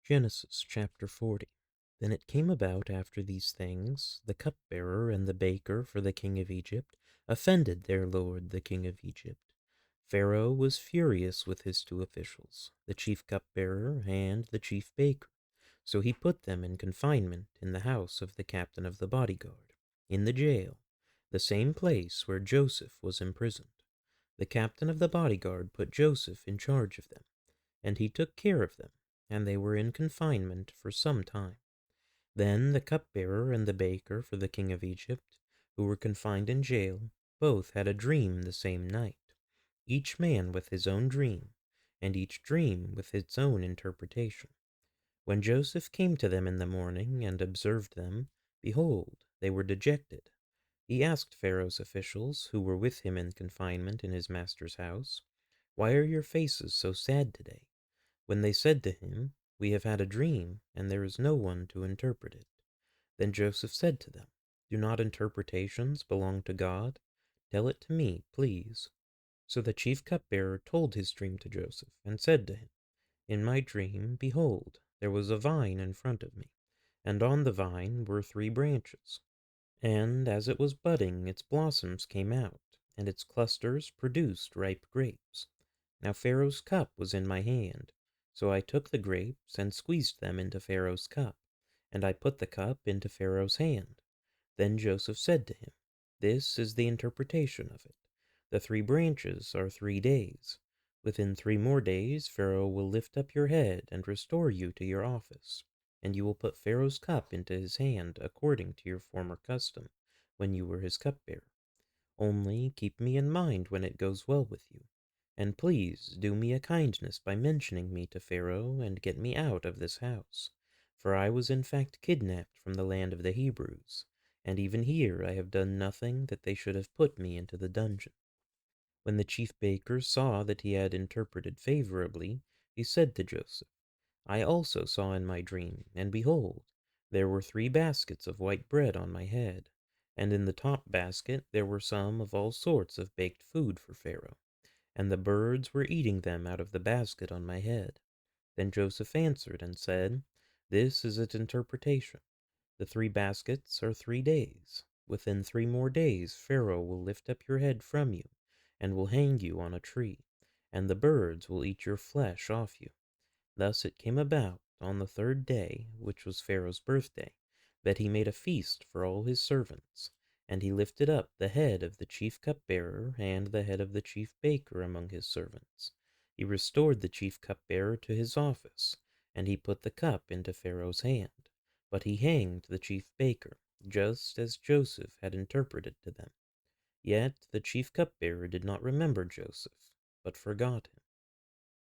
Genesis chapter 40. Then it came about after these things, the cupbearer and the baker for the king of Egypt offended their lord the king of Egypt. Pharaoh was furious with his two officials, the chief cupbearer and the chief baker. So he put them in confinement in the house of the captain of the bodyguard, in the jail, the same place where Joseph was imprisoned. The captain of the bodyguard put Joseph in charge of them, and he took care of them, and they were in confinement for some time. Then the cupbearer and the baker for the king of Egypt, who were confined in jail, both had a dream the same night, each man with his own dream, and each dream with its own interpretation. When Joseph came to them in the morning and observed them, behold, they were dejected. He asked Pharaoh's officials, who were with him in confinement in his master's house, "Why are your faces so sad today?" When they said to him, "We have had a dream, and there is no one to interpret it." Then Joseph said to them, "Do not interpretations belong to God? Tell it to me, please." So the chief cupbearer told his dream to Joseph, and said to him, "In my dream, behold, there was a vine in front of me, and on the vine were 3 branches. And as it was budding, its blossoms came out, and its clusters produced ripe grapes. Now Pharaoh's cup was in my hand, so I took the grapes and squeezed them into Pharaoh's cup, and I put the cup into Pharaoh's hand." Then Joseph said to him, "This is the interpretation of it. The 3 branches are 3 days. Within 3 more days Pharaoh will lift up your head and restore you to your office, and you will put Pharaoh's cup into his hand according to your former custom, when you were his cupbearer. Only keep me in mind when it goes well with you. And please do me a kindness by mentioning me to Pharaoh and get me out of this house. For I was in fact kidnapped from the land of the Hebrews, and even here I have done nothing that they should have put me into the dungeon." When the chief baker saw that he had interpreted favorably, he said to Joseph, "I also saw in my dream, and behold, there were 3 baskets of white bread on my head, and in the top basket there were some of all sorts of baked food for Pharaoh, and the birds were eating them out of the basket on my head." Then Joseph answered and said, "This is its interpretation. The 3 baskets are 3 days. Within 3 more days Pharaoh will lift up your head from you, and will hang you on a tree, and the birds will eat your flesh off you." Thus it came about on the 3rd day, which was Pharaoh's birthday, that he made a feast for all his servants, and he lifted up the head of the chief cupbearer and the head of the chief baker among his servants. He restored the chief cupbearer to his office, and he put the cup into Pharaoh's hand, but he hanged the chief baker, just as Joseph had interpreted to them. Yet the chief cupbearer did not remember Joseph, but forgot him.